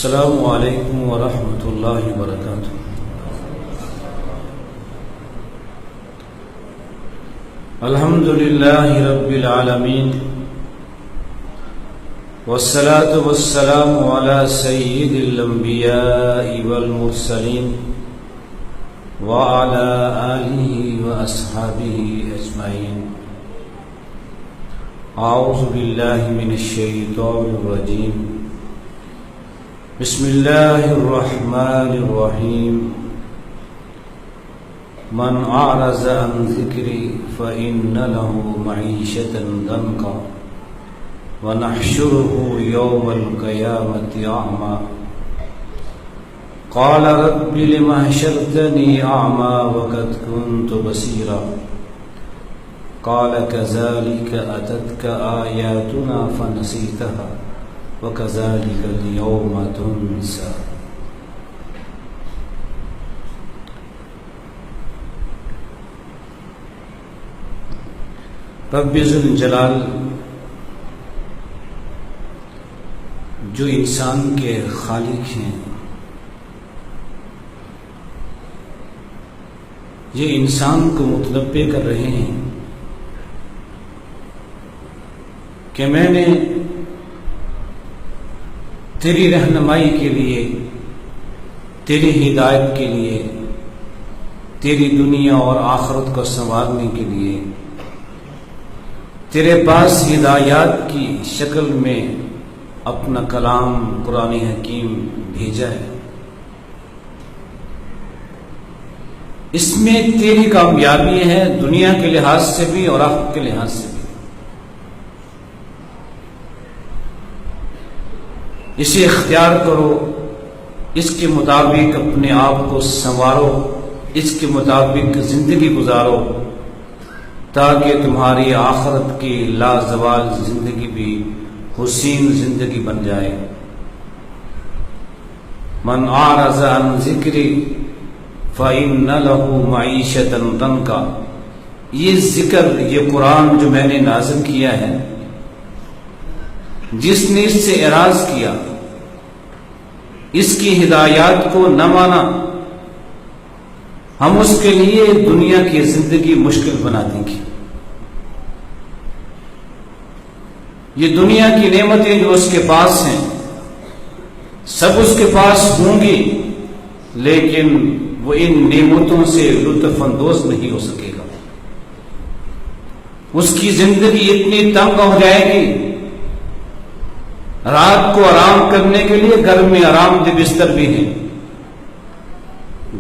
السلام علیکم ورحمۃ اللہ وبرکاتہ۔ الحمد للہ رب العالمین والصلاة والسلام علی سید الانبیاء والمرسلین وعلی آلہ واصحابہ اجمعین۔ اعوذ باللہ من الشیطان الرجیم، بسم اللہ الرحمن الرحیم۔ من اعرض عن ذکری فإن له معیشة ضنکا ونحشره یوم القیامة اعمی قال رب لم حشرتنی اعمی وقد كنت بصیرا قال كذلك أتتك آياتنا فنسيتها وَكَذَلِكَ الْيَوْمَ تُنْسَى۔ رب ذوالجلال جو انسان کے خالق ہیں، یہ انسان کو متنبہ کر رہے ہیں کہ میں نے تیری رہنمائی کے لیے، تیری ہدایت کے لیے، تیری دنیا اور آخرت کو سنوارنے کے لیے تیرے پاس ہدایات کی شکل میں اپنا کلام قرآن حکیم بھیجا ہے۔ اس میں تیری کامیابی ہے، دنیا کے لحاظ سے بھی اور آخرت کے لحاظ سے بھی۔ اسے اختیار کرو، اس کے مطابق اپنے آپ کو سنوارو، اس کے مطابق زندگی گزارو، تاکہ تمہاری آخرت کی لازوال زندگی بھی حسین زندگی بن جائے۔ من اعرض عن ذکری فإن له معیشة ضنکا، یہ ذکر، یہ قرآن جو میں نے نازل کیا ہے، جس نے اس سے اعراض کیا، اس کی ہدایات کو نہ مانا، ہم اس کے لیے دنیا کی زندگی مشکل بنا دیں گے۔ یہ دنیا کی نعمتیں جو اس کے پاس ہیں سب اس کے پاس ہوں گی، لیکن وہ ان نعمتوں سے لطف اندوز نہیں ہو سکے گا۔ اس کی زندگی اتنی تنگ ہو جائے گی، رات کو آرام کرنے کے لیے گھر میں آرام دہ بستر بھی ہیں،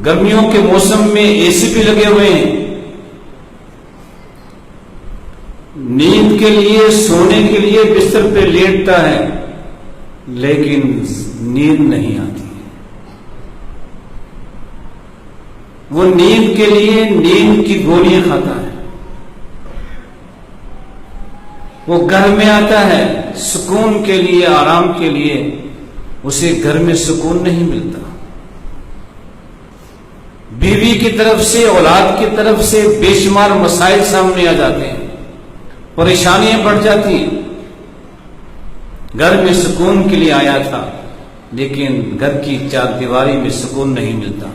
گرمیوں کے موسم میں اے سی بھی لگے ہوئے ہیں، نیند کے لیے، سونے کے لیے بستر پہ لیٹتا ہے لیکن نیند نہیں آتی۔ وہ نیند کے لیے نیند کی گولیاں کھاتا ہے، وہ گھر میں آتا ہے سکون کے لیے، آرام کے لیے، اسے گھر میں سکون نہیں ملتا۔ بیوی کی طرف سے، اولاد کی طرف سے بے شمار مسائل سامنے آ جاتے ہیں، پریشانیاں بڑھ جاتی ہیں۔ گھر میں سکون کے لیے آیا تھا لیکن گھر کی چار دیواری میں سکون نہیں ملتا،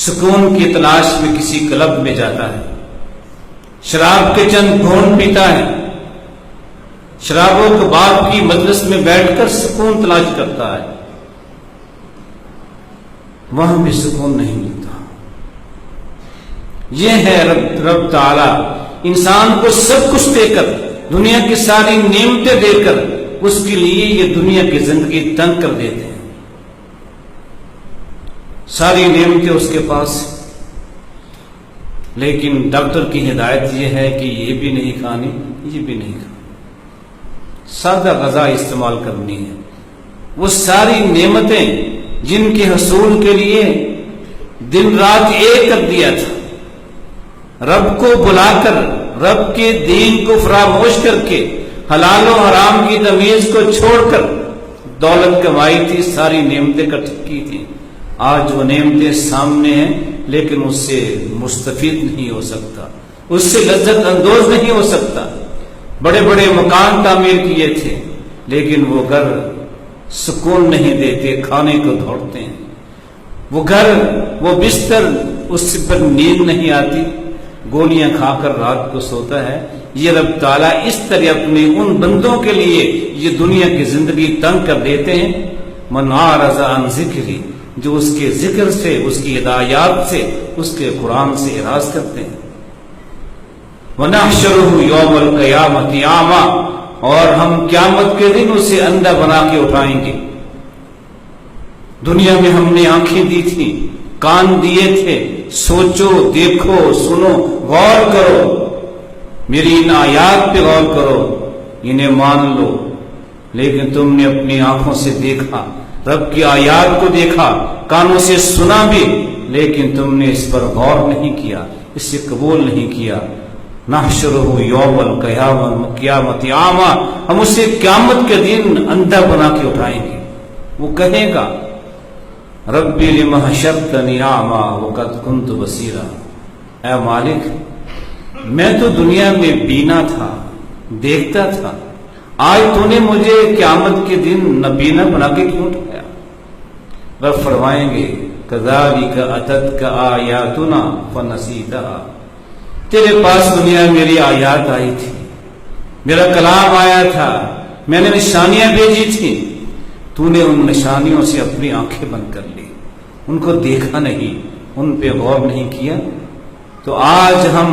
سکون کی تلاش میں کسی کلب میں جاتا ہے، شراب کے چند گھونٹ پیتا ہے، شراب و کباب کی مجلس میں بیٹھ کر سکون تلاش کرتا ہے، وہاں بھی سکون نہیں ملتا۔ یہ ہے رب تعالی انسان کو سب کچھ دے کر، دنیا کی ساری نعمتیں دے کر، اس کے لیے یہ دنیا کی زندگی تنگ کر دیتے ہیں۔ ساری نعمتیں اس کے پاس، لیکن ڈاکٹر کی ہدایت یہ ہے کہ یہ بھی نہیں کھانی، یہ بھی نہیں کھانی، سادہ غذا استعمال کرنی ہے۔ وہ ساری نعمتیں جن کے حصول کے لیے دن رات ایک کر دیا تھا، رب کو بلا کر، رب کے دین کو فراموش کر کے، حلال و حرام کی تمیز کو چھوڑ کر دولت کمائی تھی، ساری نعمتیں اکٹھی کی تھی، آج وہ نعمتیں سامنے ہیں لیکن اس سے مستفید نہیں ہو سکتا، اس سے لذت اندوز نہیں ہو سکتا۔ بڑے بڑے مکان تعمیر کیے تھے لیکن وہ گھر سکون نہیں دیتے، کھانے کو دوڑتے ہیں، وہ گھر، وہ بستر، اس پر نیند نہیں آتی، گولیاں کھا کر رات کو سوتا ہے۔ یہ رب تعالیٰ اس طرح اپنے ان بندوں کے لیے یہ دنیا کی زندگی تنگ کر دیتے ہیں، من اعرض عن ذکری، جو اس کے ذکر سے، اس کی ہدایات سے، اس کے قرآن سے اعراض کرتے ہیں۔ وَنَحْشُرُهُ يَوْمَ الْقِيَامَةِ أَعْمَىٰ، اور ہم قیامت کے دن اسے اندھا بنا کے اٹھائیں گے۔ دنیا میں ہم نے آنکھیں دی تھی، کان دیے تھے، سوچو، دیکھو، سنو، غور کرو، میری ان آیات پہ غور کرو، انہیں مان لو، لیکن تم نے اپنی آنکھوں سے دیکھا، رب کی آیات کو دیکھا، کانوں سے سنا بھی، لیکن تم نے اس پر غور نہیں کیا، اسے قبول نہیں کیا۔ نحشرہ یوم القیامۃ اعمیٰ، ہم اسے قیامت کے دن اندھا بنا کے اٹھائیں گے۔ وہ کہے گا ربی لم حشرتنی اعمیٰ وقد کنت بصیرا، اے مالک میں تو دنیا میں بینا تھا، دیکھتا تھا، آج تو نے مجھے قیامت کے دن نبینا بنا کے کیوں اٹھایا؟ رب فرمائیں گے کذالک اتتک آیاتنا فنسیتہا، تیرے پاس دنیا میں میری آیات آئی تھی، میرا کلام آیا تھا، میں نے نشانیاں بھیجی تھی، تو نے ان نشانیوں سے اپنی آنکھیں بند کر لی، ان کو دیکھا نہیں، ان پہ غور نہیں کیا، تو آج ہم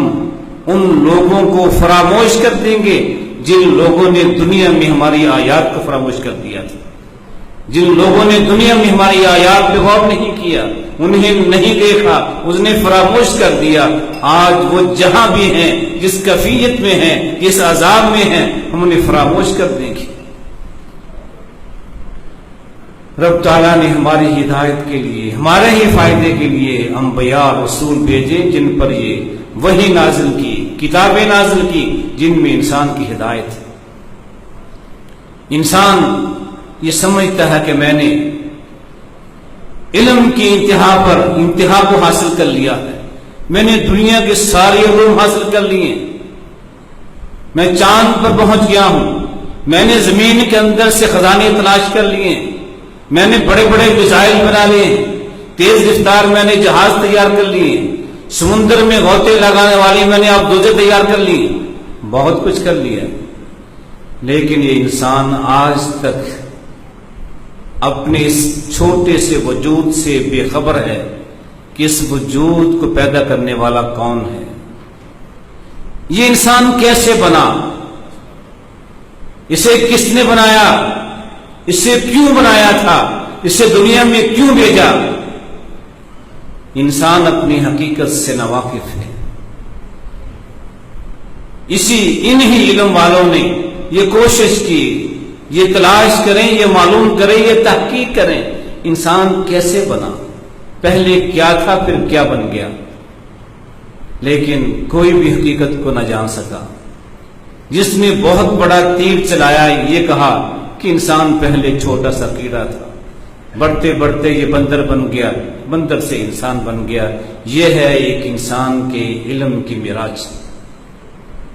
ان لوگوں کو فراموش کر دیں گے جن لوگوں نے دنیا میں ہماری آیات کو فراموش کر دیا تھا، جن لوگوں نے دنیا میں ہماری آیات پہ غور نہیں کیا، انہیں نہیں دیکھا، اس نے فراموش کر دیا، آج وہ جہاں بھی ہیں، جس کیفیت میں ہیں، جس عذاب میں ہیں، ہم انہیں فراموش کر دیں گے۔ رب تعالیٰ نے ہماری ہدایت کے لیے، ہمارے ہی فائدے کے لیے انبیاء رسول بھیجے، جن پر یہ وحی نازل کی، کتابیں نازل کی، جن میں انسان کی ہدایت ہے۔ انسان یہ سمجھتا ہے کہ میں نے علم کی انتہا کو حاصل کر لیا ہے، میں نے دنیا کے سارے علوم حاصل کر لیے، میں چاند پر پہنچ گیا ہوں، میں نے زمین کے اندر سے خزانے تلاش کر لیے، میں نے بڑے بڑے میزائل بنا لیے، تیز رفتار میں نے جہاز تیار کر لیے، سمندر میں غوطے لگانے والی میں نے آبدوزیں تیار کر لی، بہت کچھ کر لیا، لیکن یہ انسان آج تک اپنے اس چھوٹے سے وجود سے بے خبر ہے کہ اس وجود کو پیدا کرنے والا کون ہے، یہ انسان کیسے بنا، اسے کس نے بنایا، اسے کیوں بنایا تھا، اسے دنیا میں کیوں بھیجا۔ انسان اپنی حقیقت سے ناواقف ہے۔ انہی علم والوں نے یہ کوشش کی، یہ تلاش کریں، یہ معلوم کریں، یہ تحقیق کریں انسان کیسے بنا، پہلے کیا تھا پھر کیا بن گیا، لیکن کوئی بھی حقیقت کو نہ جان سکا۔ جس نے بہت بڑا تیر چلایا، یہ کہا کہ انسان پہلے چھوٹا سا کیڑا تھا، بڑھتے بڑھتے یہ بندر بن گیا، بندر سے انسان بن گیا۔ یہ ہے ایک انسان کے علم کی معراج،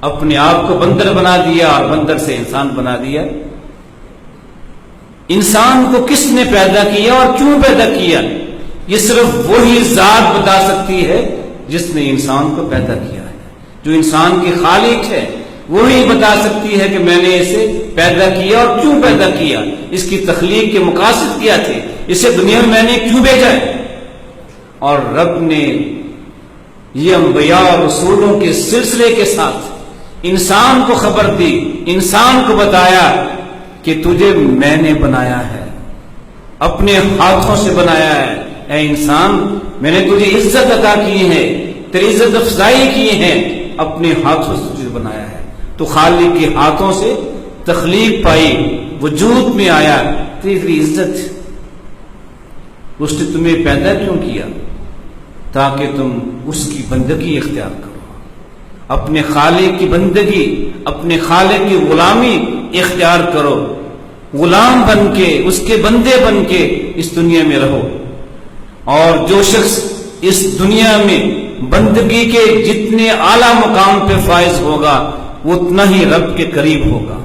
اپنے آپ کو بندر بنا دیا اور بندر سے انسان بنا دیا۔ انسان کو کس نے پیدا کیا اور کیوں پیدا کیا، یہ صرف وہی ذات بتا سکتی ہے جس نے انسان کو پیدا کیا ہے، جو انسان کی خالق ہے، وہی بتا سکتی ہے کہ میں نے اسے پیدا کیا اور کیوں پیدا کیا، اس کی تخلیق کے مقاصد کیا تھے، اسے دنیا میں نے کیوں بھیجا ہے۔ اور رب نے یہ انبیاء اور رسولوں کے سلسلے کے ساتھ انسان کو خبر دی، انسان کو بتایا کہ تجھے میں نے بنایا ہے، اپنے ہاتھوں سے بنایا ہے، اے انسان میں نے تجھے عزت عطا کی ہے، تیری عزت افزائی کی ہے، اپنے ہاتھوں سے تجھے بنایا ہے، تو خالق کے ہاتھوں سے تخلیق پائی، وجود میں آیا، تیری عزت، اس نے تمہیں پیدا کیوں کیا؟ تاکہ تم اس کی بندگی اختیار کرو، اپنے خالق کی بندگی، اپنے خالق کی غلامی اختیار کرو، غلام بن کے، اس کے بندے بن کے اس دنیا میں رہو۔ اور جو شخص اس دنیا میں بندگی کے جتنے اعلیٰ مقام پہ فائز ہوگا، وہ اتنا ہی رب کے قریب ہوگا۔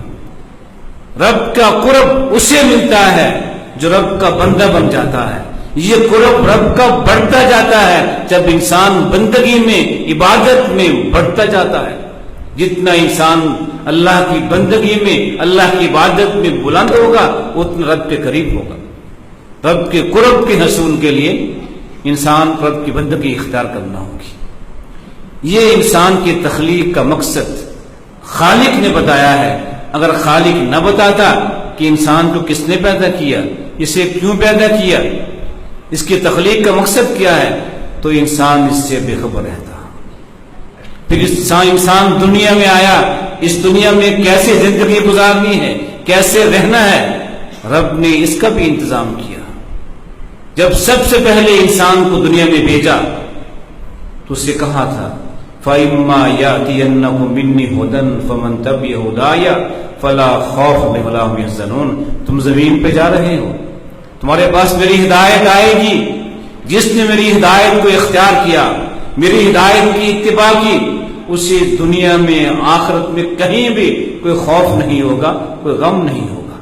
رب کا قرب اسے ملتا ہے جو رب کا بندہ بن جاتا ہے، یہ قرب رب کا بڑھتا جاتا ہے جب انسان بندگی میں، عبادت میں بڑھتا جاتا ہے۔ جتنا انسان اللہ کی بندگی میں، اللہ کی عبادت میں بلند ہوگا، اتنا رب کے قریب ہوگا۔ رب کے قرب کے حصول کے لیے انسان کو رب کی بندگی اختیار کرنا ہوگی۔ یہ انسان کی تخلیق کا مقصد خالق نے بتایا ہے۔ اگر خالق نہ بتاتا کہ انسان کو کس نے پیدا کیا، اسے کیوں پیدا کیا، اس کی تخلیق کا مقصد کیا ہے، تو انسان اس سے بے خبر رہتا۔ پھر انسان دنیا میں آیا، اس دنیا میں کیسے زندگی گزارنی ہے، کیسے رہنا ہے، رب نے اس کا بھی انتظام کیا۔ جب سب سے پہلے انسان کو دنیا میں بھیجا تو اسے کہا تھا فَإِمَّا يَأْتِيَنَّكُم مِّنِّي هُدًى فَمَن تَبِعَ هُدَايَ فَلَا خَوْفٌ عَلَيْهِمْ وَلَا هُمْ يَحْزَنُونَ۔ تم زمین پہ جا رہے ہو، تمہارے پاس میری ہدایت آئے گی، جس نے میری ہدایت کو اختیار کیا، میری ہدایت کی اتباع کی، اسے دنیا میں، آخرت میں کہیں بھی کوئی خوف نہیں ہوگا، کوئی غم نہیں ہوگا۔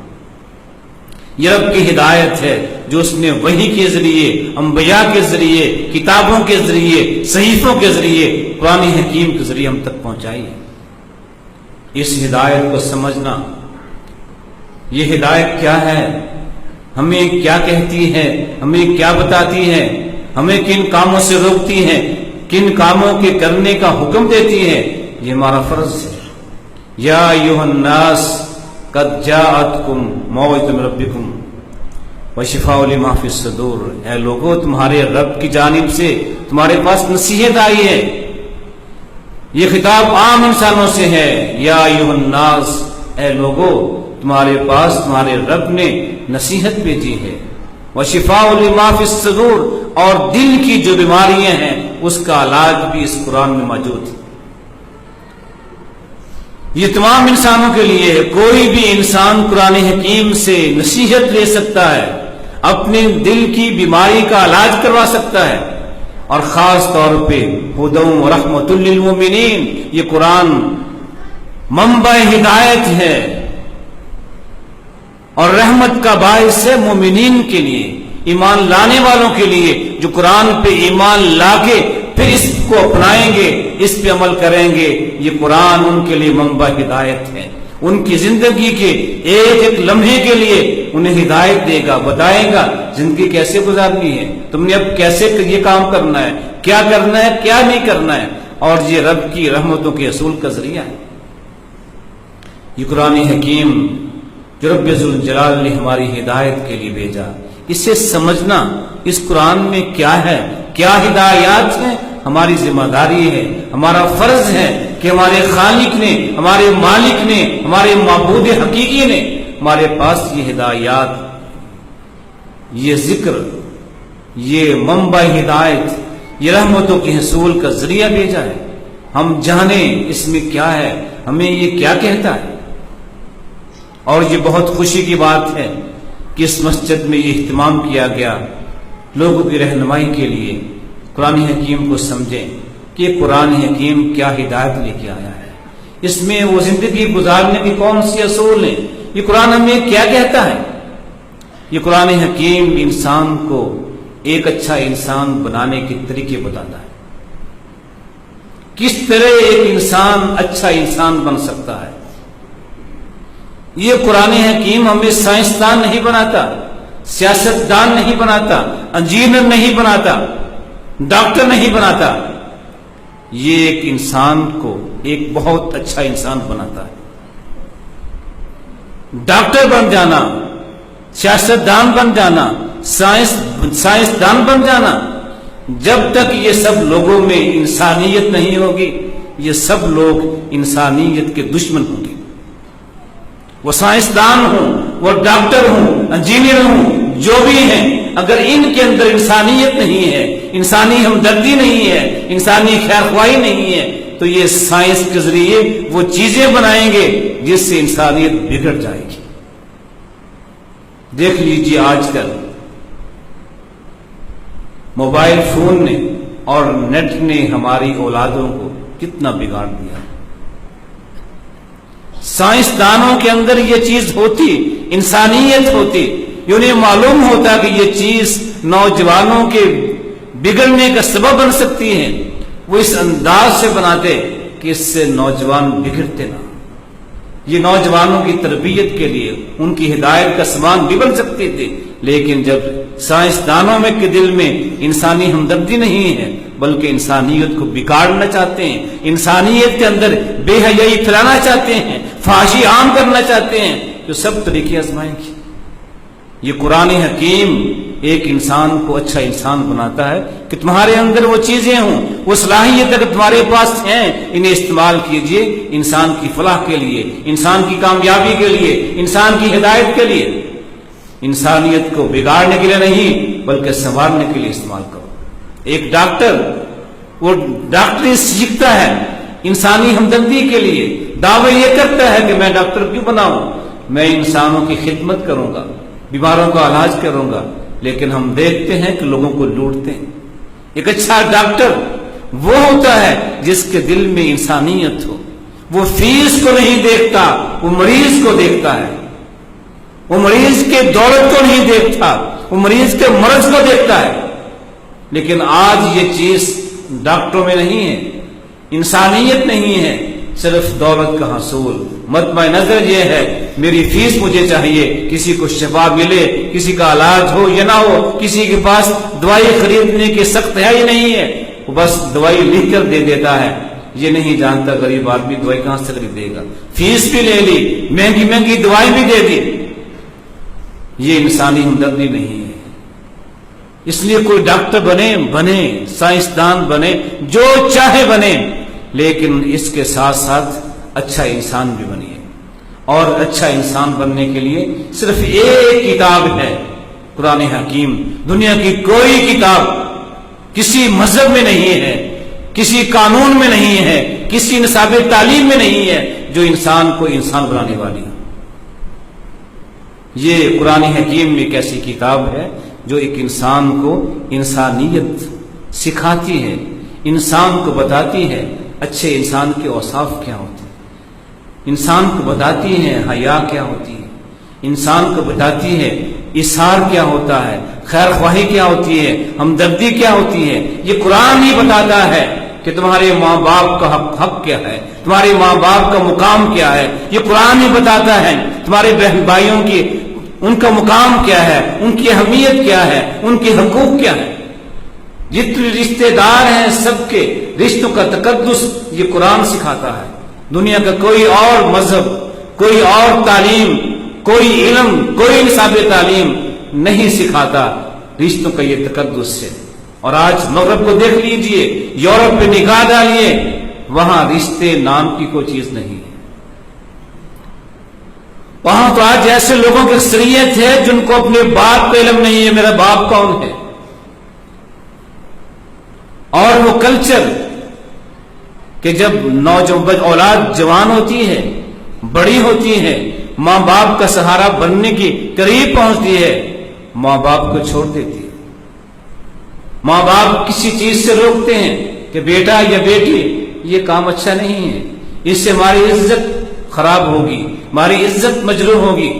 یہ رب کی ہدایت ہے جو اس نے وحی کے ذریعے، انبیاء کے ذریعے، کتابوں کے ذریعے، صحیفوں کے ذریعے، قرآن حکیم کے ذریعے ہم تک پہنچائی ہے۔ اس ہدایت کو سمجھنا، یہ ہدایت کیا ہے، ہمیں کیا کہتی ہے، ہمیں کیا بتاتی ہے، ہمیں کن کاموں سے روکتی ہے، کن کاموں کے کرنے کا حکم دیتی ہے، یہ ہمارا فرض ہے۔ یا ایھا الناس قد جاءتکم موعظۃ من ربکم وشفاء لما فی الصدور۔ اے لوگو، تمہارے رب کی جانب سے تمہارے پاس نصیحت آئی ہے۔ یہ خطاب عام انسانوں سے ہے۔ یا ایھا الناس، اے لوگو، تمہارے پاس تمہارے رب نے نصیحت بھیجی ہے۔ وشفاء لما فی الصدور، اور دل کی جو بیماریاں ہیں اس کا علاج بھی اس قرآن میں موجود ہے۔ یہ تمام انسانوں کے لیے ہے۔ کوئی بھی انسان قرآن حکیم سے نصیحت لے سکتا ہے، اپنے دل کی بیماری کا علاج کروا سکتا ہے، اور خاص طور پہ ہدی و رحمۃ للمؤمنین، یہ قرآن منبع ہدایت ہے اور رحمت کا باعث ہے مومنین کے لیے، ایمان لانے والوں کے لیے، جو قرآن پہ ایمان لا کے پھر اس کو اپنائیں گے، اس پہ عمل کریں گے۔ یہ قرآن ان کے لیے منبع ہدایت ہے، ان کی زندگی کے ایک ایک لمحے کے لیے انہیں ہدایت دے گا، بتائے گا زندگی کیسے گزارنی ہے، تم نے اب کیسے یہ کام کرنا ہے، کیا کرنا ہے، کیا نہیں کرنا ہے، اور یہ رب کی رحمتوں کے اصول کا ذریعہ ہے۔ یہ قرآن حکیم جو رب ذوالجلال نے ہماری ہدایت کے لیے بھیجا، اسے سمجھنا، اس قرآن میں کیا ہے، کیا ہدایات ہیں، ہماری ذمہ داری ہے، ہمارا فرض ہے کہ ہمارے خالق نے، ہمارے مالک نے، ہمارے معبود حقیقی نے ہمارے پاس یہ ہدایات، یہ ذکر، یہ منبع ہدایت، یہ رحمتوں کے حصول کا ذریعہ بھیجا ہے۔ ہم جانیں اس میں کیا ہے، ہمیں یہ کیا کہتا ہے۔ اور یہ بہت خوشی کی بات ہے کہ اس مسجد میں یہ اہتمام کیا گیا لوگوں کی رہنمائی کے لیے، قرآن حکیم کو سمجھیں کہ قرآن حکیم کیا ہدایت لے کے آیا ہے، اس میں وہ زندگی گزارنے کے کون سے اصول ہیں، یہ قرآن ہمیں کیا کہتا ہے۔ یہ قرآن حکیم انسان کو ایک اچھا انسان بنانے کے طریقے بتاتا ہے، کس طرح ایک انسان اچھا انسان بن سکتا ہے۔ یہ قرآن حکیم ہمیں سائنسدان نہیں بناتا، سیاستدان نہیں بناتا، انجینئر نہیں بناتا، ڈاکٹر نہیں بناتا، یہ ایک انسان کو ایک بہت اچھا انسان بناتا ہے۔ ڈاکٹر بن جانا، سیاستدان بن جانا، سائنسدان بن جانا، جب تک یہ سب لوگوں میں انسانیت نہیں ہوگی، یہ سب لوگ انسانیت کے دشمن ہوں گے۔ وہ سائنسدان ہوں، وہ ڈاکٹر ہوں، انجینئر ہوں، جو بھی ہیں، اگر ان کے اندر انسانیت نہیں ہے، انسانی ہمدردی نہیں ہے، انسانی خیر خواہی نہیں ہے، تو یہ سائنس کے ذریعے وہ چیزیں بنائیں گے جس سے انسانیت بگڑ جائے گی۔ دیکھ لیجیے آج کل موبائل فون نے اور نیٹ نے ہماری اولادوں کو کتنا بگاڑ دیا۔ سائنسدانوں کے اندر یہ چیز ہوتی، انسانیت ہوتی، یہ انہیں معلوم ہوتا کہ یہ چیز نوجوانوں کے بگڑنے کا سبب بن سکتی ہے، وہ اس انداز سے بناتے کہ اس سے نوجوان بگڑتے نہ، یہ نوجوانوں کی تربیت کے لیے ان کی ہدایت کا سامان بھی بن سکتے تھے۔ لیکن جب سائنسدانوں میں کے دل میں انسانی ہمدردی نہیں ہے بلکہ انسانیت کو بگاڑنا چاہتے ہیں، انسانیت کے اندر بے حیائی پھیلانا چاہتے ہیں، فحاشی عام کرنا چاہتے ہیں، جو سب طریقے آزمائیں گے۔ یہ قرآن حکیم ایک انسان کو اچھا انسان بناتا ہے کہ تمہارے اندر وہ چیزیں ہوں، وہ صلاحیت اگر تمہارے پاس ہیں انہیں استعمال کیجئے انسان کی فلاح کے لیے، انسان کی کامیابی کے لیے، انسان کی ہدایت کے لیے، انسانیت کو بگاڑنے کے لیے نہیں بلکہ سنوارنے کے لیے استعمال کرو۔ ایک ڈاکٹر وہ ڈاکٹری سیکھتا ہے انسانی ہمدردی کے لیے، دعویٰ یہ کرتا ہے کہ میں ڈاکٹر کیوں بناؤں، میں انسانوں کی خدمت کروں گا، بیماروں کا علاج کروں گا، لیکن ہم دیکھتے ہیں کہ لوگوں کو لوٹتے ہیں۔ ایک اچھا ڈاکٹر وہ ہوتا ہے جس کے دل میں انسانیت ہو، وہ فیس کو نہیں دیکھتا، وہ مریض کو دیکھتا ہے، وہ مریض کے دولت کو نہیں دیکھتا، وہ مریض کے مرض کو دیکھتا ہے۔ لیکن آج یہ چیز ڈاکٹروں میں نہیں ہے، انسانیت نہیں ہے، صرف دولت کا حصول، مطمع نظر یہ ہے میری فیس مجھے چاہیے، کسی کو شفا ملے، کسی کا علاج ہو یا نہ ہو، کسی کے پاس دوائی خریدنے کی سخت ہے ہی نہیں ہے، وہ بس دوائی لکھ کر دے دیتا ہے، یہ نہیں جانتا غریب آدمی دوائی کہاں سے خریدے گا، فیس بھی لے لی، مہنگی مہنگی دوائی بھی دے دی۔ یہ انسانی ہمدردی نہیں ہے۔ اس لیے کوئی ڈاکٹر بنے، سائنسدان بنے، جو چاہے بنے، لیکن اس کے ساتھ ساتھ اچھا انسان بھی بنیے۔ اور اچھا انسان بننے کے لیے صرف ایک کتاب ہے، قرآن حکیم۔ دنیا کی کوئی کتاب کسی مذہب میں نہیں ہے، کسی قانون میں نہیں ہے، کسی نصاب تعلیم میں نہیں ہے جو انسان کو انسان بنانے والی ہے۔ یہ قرآن حکیم میں ایک ایسی کتاب ہے جو ایک انسان کو انسانیت سکھاتی ہے، انسان کو بتاتی ہے اچھے انسان کے اوصاف کیا ہوتے ہیں، انسان کو بتاتی ہے حیا کیا ہوتی ہے، انسان کو بتاتی ہے اظہار کیا ہوتا ہے، خیر خواہی کیا ہوتی ہے، ہمدردی کیا ہوتی ہے۔ یہ قرآن ہی بتاتا ہے کہ تمہارے ماں باپ کا حق کیا ہے، تمہارے ماں باپ کا مقام کیا ہے۔ یہ قرآن ہی بتاتا ہے تمہارے بہن بھائیوں کی ان کا مقام کیا ہے، ان کی اہمیت کیا ہے، ان کے حقوق کیا ہے۔ جتنے رشتے دار ہیں سب کے رشتوں کا تقدس یہ قرآن سکھاتا ہے۔ دنیا کا کوئی اور مذہب، کوئی اور تعلیم، کوئی علم، کوئی نصاب تعلیم نہیں سکھاتا رشتوں کا یہ تقدس ہے۔ اور آج مغرب کو دیکھ لیجئے، یورپ پہ نگاہ ڈالیے، وہاں رشتے نام کی کوئی چیز نہیں ہے۔ وہاں تو آج ایسے لوگوں کی اکثریت ہے جن کو اپنے باپ کا علم نہیں ہے، میرا باپ کون ہے۔ اور وہ کلچر کہ جب نوجوان اولاد جوان ہوتی ہے، بڑی ہوتی ہے، ماں باپ کا سہارا بننے کی قریب پہنچتی ہے، ماں باپ کو چھوڑ دیتی ہے۔ ماں باپ کسی چیز سے روکتے ہیں کہ بیٹا یا بیٹی یہ کام اچھا نہیں ہے، اس سے ہماری عزت خراب ہوگی، ہماری عزت مجروح ہوگی۔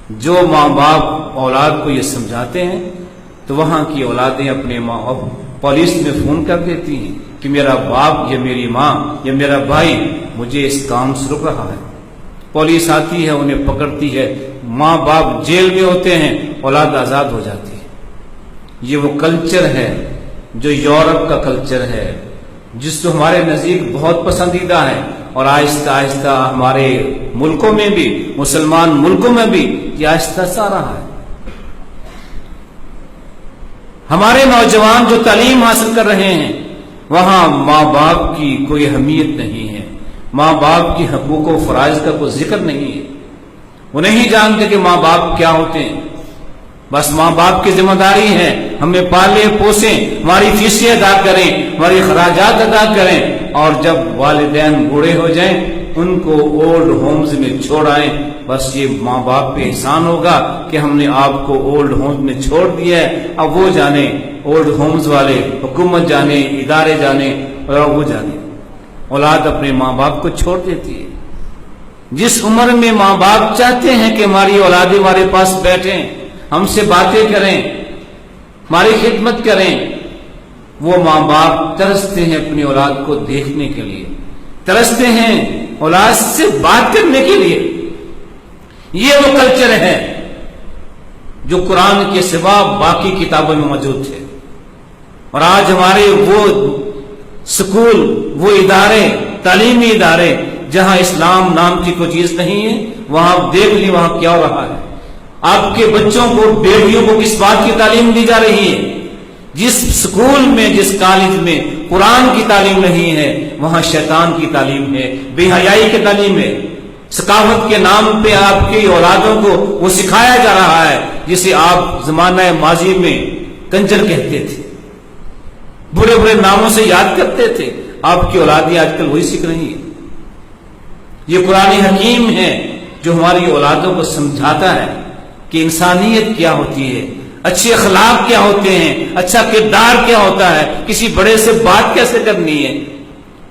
جو ماں باپ اولاد کو یہ سمجھاتے ہیں تو وہاں کی اولادیں اپنے ماں پولیس میں فون کر دیتی ہیں کہ میرا باپ یا میری ماں یا میرا بھائی مجھے اس کام سے روک رہا ہے۔ پولیس آتی ہے، انہیں پکڑتی ہے، ماں باپ جیل میں ہوتے ہیں، اولاد آزاد ہو جاتی ہے۔ یہ وہ کلچر ہے جو یورپ کا کلچر ہے، جس کو ہمارے نزدیک بہت پسندیدہ ہے، اور آہستہ آہستہ ہمارے ملکوں میں بھی، مسلمان ملکوں میں بھی یہ آہستہ سا رہا ہے۔ ہمارے نوجوان جو تعلیم حاصل کر رہے ہیں وہاں ماں باپ کی کوئی اہمیت نہیں ہے، ماں باپ کی حقوق و فرائض کا کوئی ذکر نہیں ہے۔ وہ نہیں جانتے کہ ماں باپ کیا ہوتے ہیں، بس ماں باپ کی ذمہ داری ہے ہمیں پالے پوسیں، ہماری فیسیں ادا کریں، ہماری خراجات ادا کریں، اور جب والدین بوڑھے ہو جائیں ان کو اولڈ ہومز میں چھوڑ آئیں۔ بس یہ ماں باپ پہ احسان ہوگا کہ ہم نے آپ کو اولڈ ہومز میں چھوڑ دیا ہے، اب وہ جانے، اولڈ ہومز والے، حکومت جانے، ادارے جانے، اور وہ جانے۔ اولاد اپنے ماں باپ کو چھوڑ دیتی ہے۔ جس عمر میں ماں باپ چاہتے ہیں کہ ہماری اولادیں ہمارے پاس بیٹھیں، ہم سے باتیں کریں، ہماری خدمت کریں، وہ ماں باپ ترستے ہیں اپنی اولاد کو دیکھنے کے لیے، ترستے ہیں اولاد سے بات کرنے کے لیے۔ یہ وہ کلچر ہے جو قرآن کے سوا باقی کتابوں میں موجود تھے، اور آج ہمارے وہ سکول، وہ ادارے، تعلیمی ادارے جہاں اسلام نام کی کوئی چیز نہیں ہے، وہاں دیکھ لی وہاں کیا ہو رہا ہے۔ آپ کے بچوں کو، بیٹیوں کو کس بات کی تعلیم دی جا رہی ہے؟ جس سکول میں، جس کالج میں قرآن کی تعلیم نہیں ہے، وہاں شیطان کی تعلیم ہے، بے حیائی کی تعلیم ہے۔ ثقافت کے نام پہ آپ کی اولادوں کو وہ سکھایا جا رہا ہے جسے آپ زمانہ ماضی میں کنجر کہتے تھے، برے برے ناموں سے یاد کرتے تھے۔ آپ کی اولادیں آج کل وہی سیکھ رہی ہیں۔ یہ قرآن حکیم ہے جو ہماری اولادوں کو سمجھاتا ہے کہ انسانیت کیا ہوتی ہے، اچھے اخلاق کیا ہوتے ہیں، اچھا کردار کیا ہوتا ہے، کسی بڑے سے بات کیسے کرنی ہے،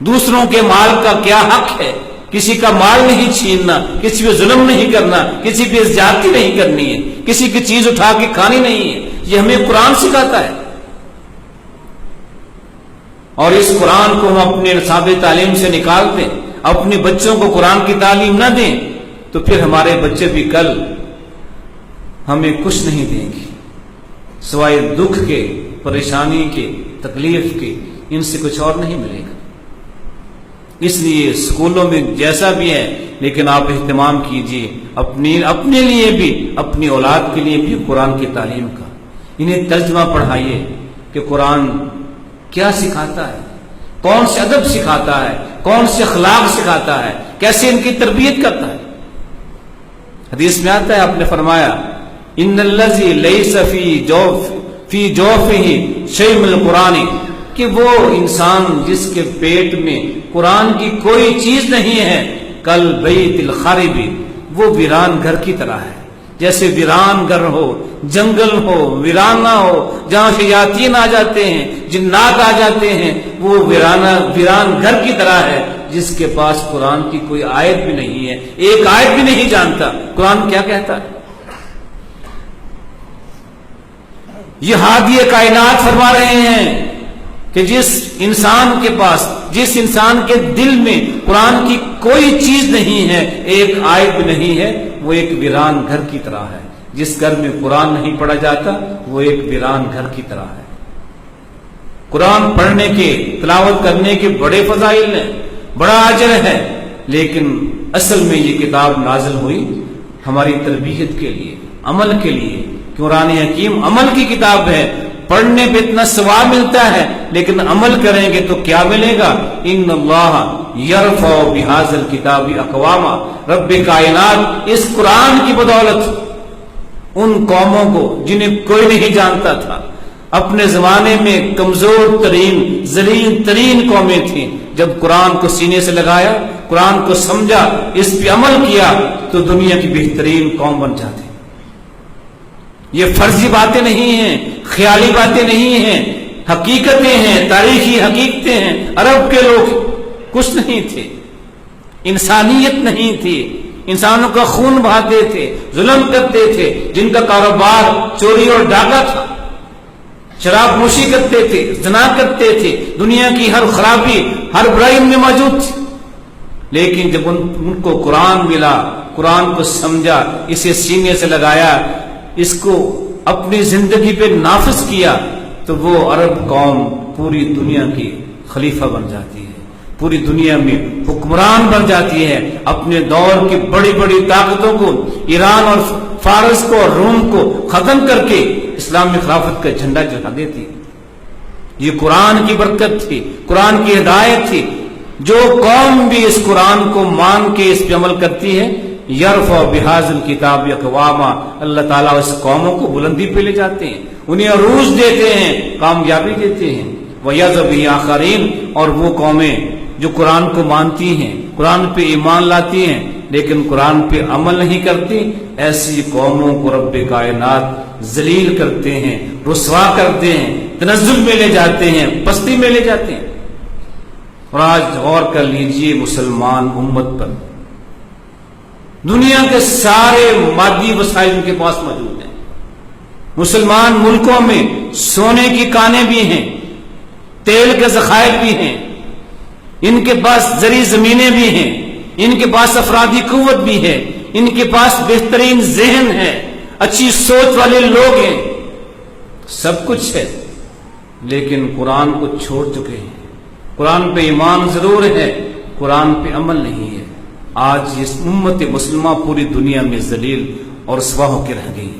دوسروں کے مال کا کیا حق ہے، کسی کا مال نہیں چھیننا، کسی پہ ظلم نہیں کرنا، کسی پہ زیادتی نہیں کرنی ہے، کسی کی چیز اٹھا کے کھانی نہیں ہے۔ یہ ہمیں قرآن سکھاتا ہے، اور اس قرآن کو ہم اپنے نصاب تعلیم سے نکال دیں، اپنے بچوں کو قرآن کی تعلیم نہ دیں، تو پھر ہمارے بچے بھی کل ہمیں کچھ نہیں دیں گے سوائے دکھ کے، پریشانی کے، تکلیف کے، ان سے کچھ اور نہیں ملے گا۔ اس لیے اسکولوں میں جیسا بھی ہے، لیکن آپ اہتمام کیجیے اپنے لیے بھی، اپنی اولاد کے لیے بھی قرآن کی تعلیم کا۔ انہیں ترجمہ پڑھائیے کہ قرآن کیا سکھاتا ہے، کون سے ادب سکھاتا ہے، کون سے اخلاق سکھاتا ہے، کیسے ان کی تربیت کرتا ہے۔ حدیث میں آتا ہے، آپ نے فرمایا ان الذی لیس فی جوفہ شیء من القرآن، کہ وہ انسان جس کے پیٹ میں قرآن کی کوئی چیز نہیں ہے، کل بیت الخرب، وہ ویران گھر کی طرح ہے۔ جیسے ویران گھر ہو، جنگل ہو، ویرانہ ہو، جہاں شیاطین آ جاتے ہیں، جنات آ جاتے ہیں، وہ ویران گھر کی طرح ہے جس کے پاس قرآن کی کوئی آیت بھی نہیں ہے، ایک آیت بھی نہیں جانتا قرآن کیا کہتا ہے۔ یہ ہادی کائنات فرما رہے ہیں کہ جس انسان کے پاس، جس انسان کے دل میں قرآن کی کوئی چیز نہیں ہے، ایک آیت بھی نہیں ہے، وہ ایک ویران گھر کی طرح ہے۔ جس گھر میں قرآن نہیں پڑھا جاتا وہ ایک ویران گھر کی طرح ہے۔ قرآن پڑھنے کے، تلاوت کرنے کے بڑے فضائل ہیں، بڑا اجر ہے، لیکن اصل میں یہ کتاب نازل ہوئی ہماری تربیت کے لیے، عمل کے لیے۔ قرآن حکیم عمل کی کتاب ہے۔ پڑھنے پہ اتنا ثواب ملتا ہے، لیکن عمل کریں گے تو کیا ملے گا؟ ان اللہ یرفع بہذا الکتاب اقواما، رب کائنات اس قرآن کی بدولت ان قوموں کو جنہیں کوئی نہیں جانتا تھا، اپنے زمانے میں کمزور ترین، ذلیل ترین قومیں تھیں، جب قرآن کو سینے سے لگایا، قرآن کو سمجھا، اس پہ عمل کیا، تو دنیا کی بہترین قوم بن جاتے۔ یہ فرضی باتیں نہیں ہیں، خیالی باتیں نہیں ہیں، حقیقتیں ہیں، تاریخی حقیقتیں ہیں۔ عرب کے لوگ کچھ نہیں تھے، انسانیت نہیں تھی، انسانوں کا خون بہاتے تھے، ظلم کرتے تھے، جن کا کاروبار چوری اور ڈاکہ تھا، شراب نوشی کرتے تھے، زنا کرتے تھے، دنیا کی ہر خرابی، ہر برائی ان میں موجود تھی۔ لیکن جب ان کو قرآن ملا، قرآن کو سمجھا، اسے سینے سے لگایا، اس کو اپنی زندگی پہ نافذ کیا، تو وہ عرب قوم پوری دنیا کی خلیفہ بن جاتی ہے، پوری دنیا میں حکمران بن جاتی ہے، اپنے دور کی بڑی بڑی طاقتوں کو، ایران اور فارس کو اور روم کو ختم کر کے اسلامی خلافت کا جھنڈا چڑھا دیتی ہے۔ یہ قرآن کی برکت تھی، قرآن کی ہدایت تھی۔ جو قوم بھی اس قرآن کو مان کے اس پہ عمل کرتی ہے، یرفع بہذا الکتاب اقواما، اللہ تعالیٰ اس قوموں کو بلندی پہ لے جاتے ہیں، انہیں عروج دیتے ہیں، کامیابی دیتے ہیں۔ وَيَذْرُ بِهِ آخَرِينَ، اور وہ قومیں جو قرآن کو مانتی ہیں، قرآن پہ ایمان لاتی ہیں، لیکن قرآن پہ عمل نہیں کرتی، ایسی قوموں کو رب کائنات ذلیل کرتے ہیں، رسوا کرتے ہیں، تنزل میں لے جاتے ہیں، پستی میں لے جاتے ہیں۔ اور آج غور کر لیجئے مسلمان امت پر، دنیا کے سارے مادی وسائل ان کے پاس موجود ہیں. مسلمان ملکوں میں سونے کی کانیں بھی ہیں، تیل کے ذخائر بھی ہیں، ان کے پاس زرعی زمینیں بھی ہیں، ان کے پاس افرادی قوت بھی ہے، ان کے پاس بہترین ذہن ہے، اچھی سوچ والے لوگ ہیں، سب کچھ ہے، لیکن قرآن کو چھوڑ چکے ہیں. قرآن پہ ایمان ضرور ہے، قرآن پہ عمل نہیں ہے. آج اس امت مسلمہ پوری دنیا میں ذلیل اور رسوا ہو کے رہ گئی.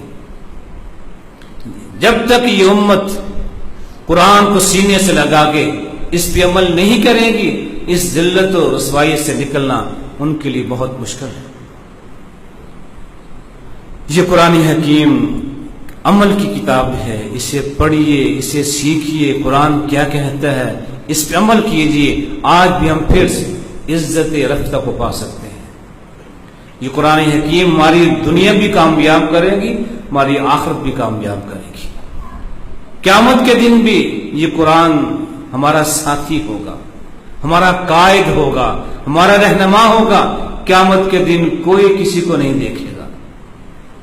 جب تک یہ امت قرآن کو سینے سے لگا کے اس پہ عمل نہیں کرے گی، اس ذلت و رسوائی سے نکلنا ان کے لیے بہت مشکل ہے. یہ قرآن حکیم عمل کی کتاب ہے، اسے پڑھیے، اسے سیکھیے، قرآن کیا کہتا ہے اس پہ عمل کیجیے. آج بھی ہم پھر عزت رفتہ کو پا سکتے ہیں. یہ قرآن حکیم ہماری دنیا بھی کامیاب کرے گی، ہماری آخرت بھی کامیاب کرے گی. قیامت کے دن بھی یہ قرآن ہمارا ساتھی ہوگا، ہمارا قائد ہوگا، ہمارا رہنما ہوگا. قیامت کے دن کوئی کسی کو نہیں دیکھے گا.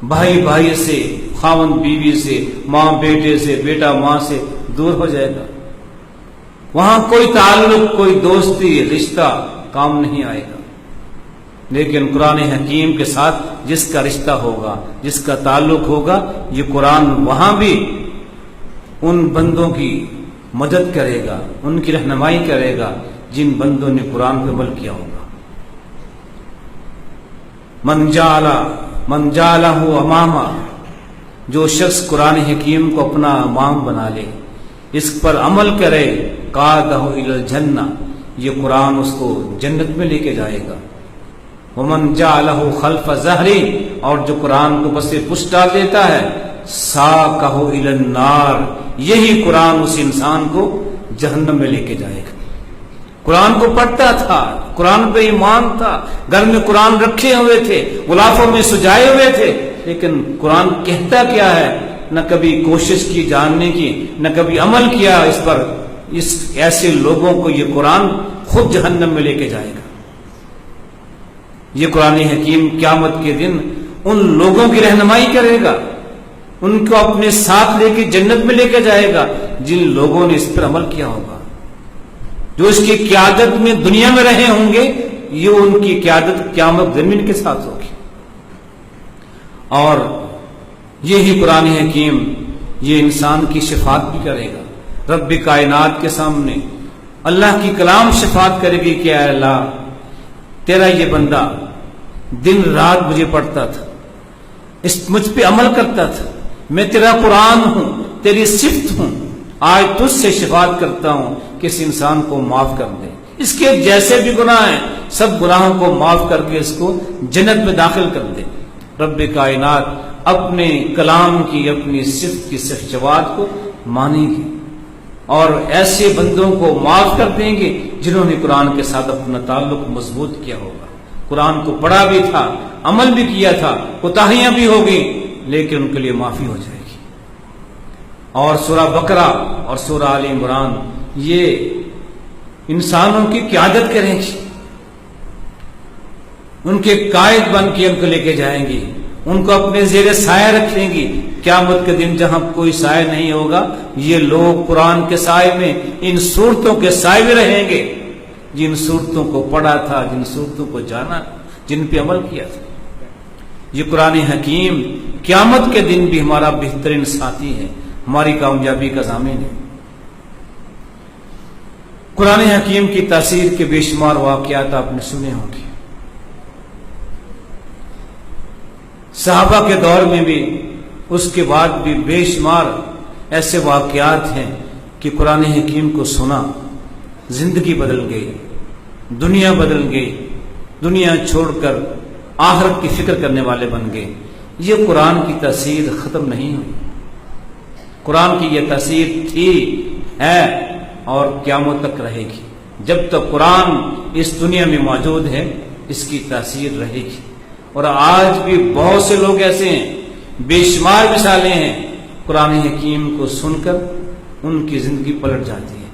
بھائی بھائی سے، خاوند بیوی سے، ماں بیٹے سے، بیٹا ماں سے دور ہو جائے گا. وہاں کوئی تعلق، کوئی دوستی، رشتہ کام نہیں آئے گا. لیکن قرآن حکیم کے ساتھ جس کا رشتہ ہوگا، جس کا تعلق ہوگا، یہ قرآن وہاں بھی ان بندوں کی مدد کرے گا، ان کی رہنمائی کرے گا جن بندوں نے قرآن پر عمل کیا ہوگا. من جعلہ امامہ، جو شخص قرآن حکیم کو اپنا امام بنا لے، اس پر عمل کرے، قادہ الی الجنہ، یہ قرآن اس کو جنت میں لے کے جائے گا. ومن جعلہ خلف ظہری، اور جو قرآن کو بس پشت ڈال دیتا ہے، ساقہ الی النار، یہی قرآن اس انسان کو جہنم میں لے کے جائے گا. قرآن کو پڑھتا تھا، قرآن پہ ایمان تھا، گھر میں قرآن رکھے ہوئے تھے، غلافوں میں سجائے ہوئے تھے، لیکن قرآن کہتا کیا ہے نہ کبھی کوشش کی جاننے کی، نہ کبھی عمل کیا اس پر. اس ایسے لوگوں کو یہ قرآن خود جہنم میں لے کے جائے گا. یہ قرآن حکیم قیامت کے دن ان لوگوں کی رہنمائی کرے گا، ان کو اپنے ساتھ لے کے جنت میں لے کے جائے گا جن لوگوں نے اس پر عمل کیا ہوگا. جو اس کی قیادت میں دنیا میں رہے ہوں گے، یہ ان کی قیادت قیامت زمین کے ساتھ ہوگی. اور یہی قرآن حکیم یہ انسان کی شفاعت بھی کرے گا. رب کائنات کے سامنے اللہ کی کلام شفاعت کرے گی کہ اے اللہ، تیرا یہ بندہ دن رات مجھے پڑھتا تھا، مجھ پہ عمل کرتا تھا، میں تیرا قرآن ہوں، تیری صفت ہوں، آج تجھ سے شفاعت کرتا ہوں کہ اس انسان کو معاف کر دے. اس کے جیسے بھی گناہ ہیں سب گناہوں کو معاف کر کے اس کو جنت میں داخل کر دے. رب کائنات اپنے کلام کی، اپنی صفت کی شفاعت کو مانیں گے اور ایسے بندوں کو معاف کر دیں گے جنہوں نے قرآن کے ساتھ اپنا تعلق مضبوط کیا ہوگا. قرآن کو پڑھا بھی تھا، عمل بھی کیا تھا، کوتاہیاں بھی ہوگی، لیکن ان کے لیے معافی ہو جائے گی. اور سورہ بقرہ اور سورہ آل عمران یہ انسانوں کی قیادت کریں گی، ان کے قائد بن کے ان کو لے کے جائیں گی، ان کو اپنے زیر سایہ رکھیں گی. قیامت کے دن جہاں کوئی سایہ نہیں ہوگا، یہ لوگ قرآن کے سائے میں ان صورتوں کے سائے میں رہیں گے جن صورتوں کو پڑھا تھا، جن صورتوں کو جانا، جن پہ عمل کیا تھا. یہ قرآن حکیم قیامت کے دن بھی ہمارا بہترین ساتھی ہے، ہماری کامیابی کا ضامن ہے. قرآن حکیم کی تاثیر کے بے شمار واقعات آپ نے سنے ہوں گے. صحابہ کے دور میں بھی، اس کے بعد بھی بے شمار ایسے واقعات ہیں کہ قرآن حکیم کو سنا، زندگی بدل گئی، دنیا بدل گئی، دنیا چھوڑ کر آخرت کی فکر کرنے والے بن گئے. یہ قرآن کی تاثیر ختم نہیں ہوئی. قرآن کی یہ تاثیر تھی، ہے اور قیامت تک رہے گی. جب تک قرآن اس دنیا میں موجود ہے اس کی تاثیر رہے گی. اور آج بھی بہت سے لوگ ایسے ہیں، بے شمار مثالیں ہیں، قرآن حکیم کو سن کر ان کی زندگی پلٹ جاتی ہے،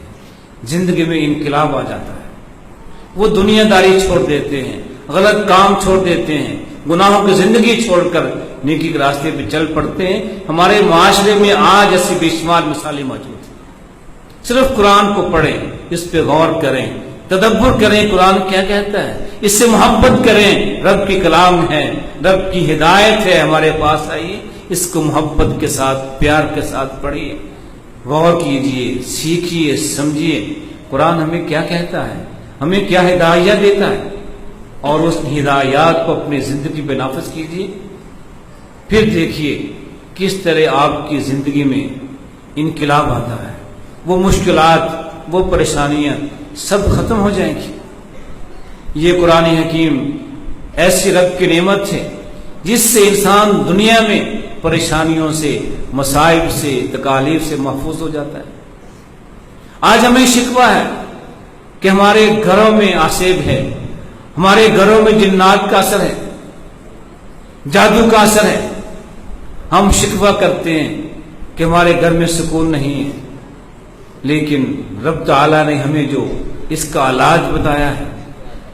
زندگی میں انقلاب آ جاتا ہے. وہ دنیا داری چھوڑ دیتے ہیں، غلط کام چھوڑ دیتے ہیں، گناہوں کی زندگی چھوڑ کر نیکی کے راستے پہ چل پڑتے ہیں۔ ہمارے معاشرے میں آج ایسی بے شمار مثالیں موجود ہیں۔ صرف قرآن کو پڑھیں، اس پہ غور کریں، تدبر کریں قرآن کیا کہتا ہے، اس سے محبت کریں، رب کی کلام ہے، رب کی ہدایت ہے ہمارے پاس آئی، اس کو محبت کے ساتھ پیار کے ساتھ پڑھیے، غور کیجئے، سیکھیے، سمجھیے قرآن ہمیں کیا کہتا ہے، ہمیں کیا ہدایت دیتا ہے، اور اس ہدایات کو اپنی زندگی پہ نافذ کیجئے۔ پھر دیکھیے کس طرح آپ کی زندگی میں انقلاب آتا ہے، وہ مشکلات، وہ پریشانیاں سب ختم ہو جائیں گی۔ یہ قرآن حکیم ایسی رب کی نعمت ہے جس سے انسان دنیا میں پریشانیوں سے، مصائب سے، تکالیف سے محفوظ ہو جاتا ہے۔ آج ہمیں شکوہ ہے کہ ہمارے گھروں میں آسیب ہے، ہمارے گھروں میں جنات کا اثر ہے، جادو کا اثر ہے۔ ہم شکوہ کرتے ہیں کہ ہمارے گھر میں سکون نہیں ہے، لیکن رب تعالیٰ نے ہمیں جو اس کا علاج بتایا ہے،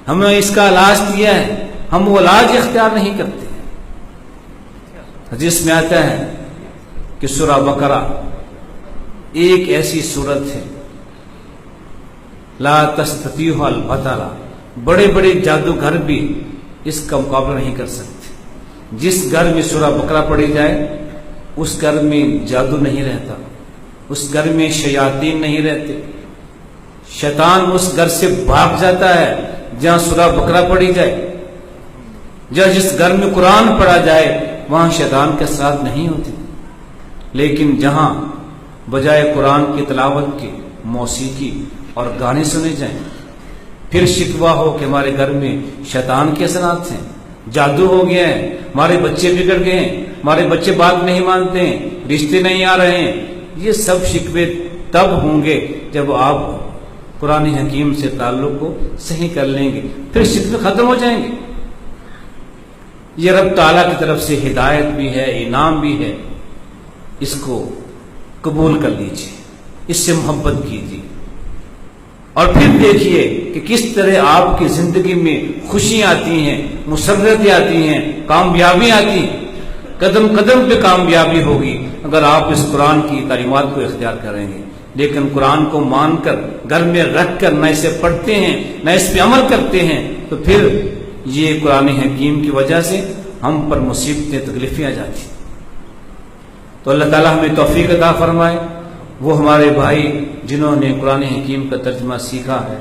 ہمیں اس کا علاج دیا ہے، ہم وہ علاج اختیار نہیں کرتے۔ حدیث میں آتا ہے کہ سورہ بقرہ ایک ایسی سورت ہے لا تستطیع البطلہ، بڑے بڑے جادوگر بھی اس کا مقابلہ نہیں کر سکتے۔ جس گھر میں سورہ بقرہ پڑھی جائے اس گھر میں جادو نہیں رہتا، اس گھر میں شیاطین نہیں رہتے، شیطان اس گھر سے بھاگ جاتا ہے جہاں سورہ بقرہ پڑھی جائے۔ جس گھر میں قرآن پڑھا جائے وہاں شیطان کے ساتھ نہیں ہوتے، لیکن جہاں بجائے قرآن کی تلاوت کے موسیقی اور گانے سنے جائیں، پھر شکوہ ہو کہ ہمارے گھر میں شیطان کے اثرات ہیں، جادو ہو گیا ہے، ہمارے بچے بگڑ گئے ہیں، ہمارے بچے بات نہیں مانتے ہیں، رشتے نہیں آ رہے ہیں۔ یہ سب شکوے تب ہوں گے جب آپ قرآن حکیم سے تعلق کو صحیح کر لیں گے، پھر شکوے ختم ہو جائیں گے۔ یہ رب تعالیٰ کی طرف سے ہدایت بھی ہے، انعام بھی ہے، اس کو قبول کر لیجیے، اس سے محبت کیجیے، اور پھر دیکھیے کہ کس طرح آپ کی زندگی میں خوشیاں آتی ہیں، مسرتیں آتی ہیں، کامیابی آتی ہیں۔ قدم قدم پہ کامیابی ہوگی اگر آپ اس قرآن کی تعلیمات کو اختیار کریں گے۔ لیکن قرآن کو مان کر گھر میں رکھ کر نہ اسے پڑھتے ہیں نہ اس پہ عمل کرتے ہیں تو پھر یہ قرآن حکیم کی وجہ سے ہم پر مصیبتیں، تکلیفیں آ جاتی ہیں۔ تو اللہ تعالیٰ ہمیں توفیق عطا فرمائے۔ وہ ہمارے بھائی جنہوں نے قرآن حکیم کا ترجمہ سیکھا ہے،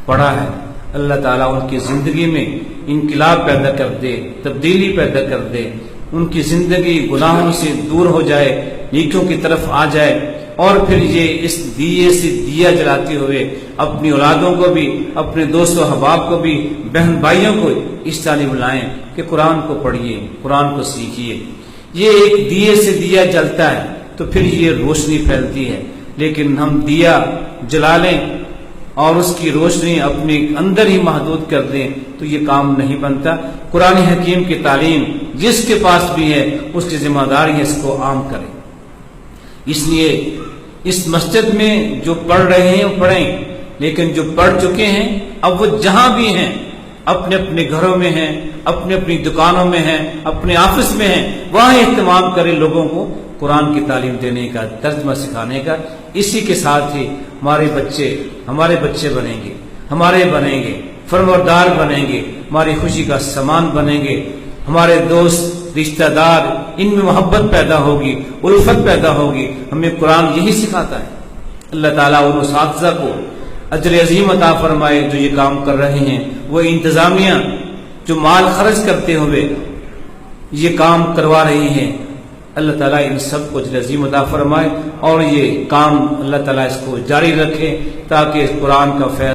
پڑھا ہے، اللہ تعالیٰ ان کی زندگی میں انقلاب پیدا کر دے، تبدیلی پیدا کر دے، ان کی زندگی گناہوں سے دور ہو جائے، نیکیوں کی طرف آ جائے، اور پھر یہ اس دیے سے دیا جلاتے ہوئے اپنی اولادوں کو بھی، اپنے دوست و احباب کو بھی، بہن بھائیوں کو اس تعلیم لائیں کہ قرآن کو پڑھیے، قرآن کو سیکھیے۔ یہ ایک دیے سے دیا جلتا ہے تو پھر یہ روشنی پھیلتی ہے، لیکن ہم دیا جلا لیں اور اس کی روشنی اپنے اندر ہی محدود کر دیں تو یہ کام نہیں بنتا۔ قرآن حکیم کی تعلیم جس کے پاس بھی ہے اس کی ذمہ داری ہے اس کو عام کریں۔ اس لیے اس مسجد میں جو پڑھ رہے ہیں وہ پڑھیں، لیکن جو پڑھ چکے ہیں اب وہ جہاں بھی ہیں، اپنے اپنے گھروں میں ہیں، اپنی اپنی دکانوں میں ہیں، اپنے آفس میں ہیں، وہاں اہتمام کریں لوگوں کو قرآن کی تعلیم دینے کا، ترجمہ سکھانے کا۔ اسی کے ساتھ ہی ہمارے بچے بنیں گے، ہمارے بنیں گے، فرمانبردار بنیں گے، ہماری خوشی کا سامان بنیں گے، ہمارے دوست رشتہ دار، ان میں محبت پیدا ہوگی، الفت پیدا ہوگی۔ ہمیں قرآن یہی سکھاتا ہے۔ اللہ تعالیٰ ان اساتذہ کو اجر عظیم عطا فرمائے جو یہ کام کر رہے ہیں، وہ انتظامیہ جو مال خرچ کرتے ہوئے یہ کام کروا رہی ہیں، اللہ تعالیٰ ان سب کو اجر عظیم عطا فرمائے، اور یہ کام اللہ تعالیٰ اس کو جاری رکھے تاکہ قرآن کا فیض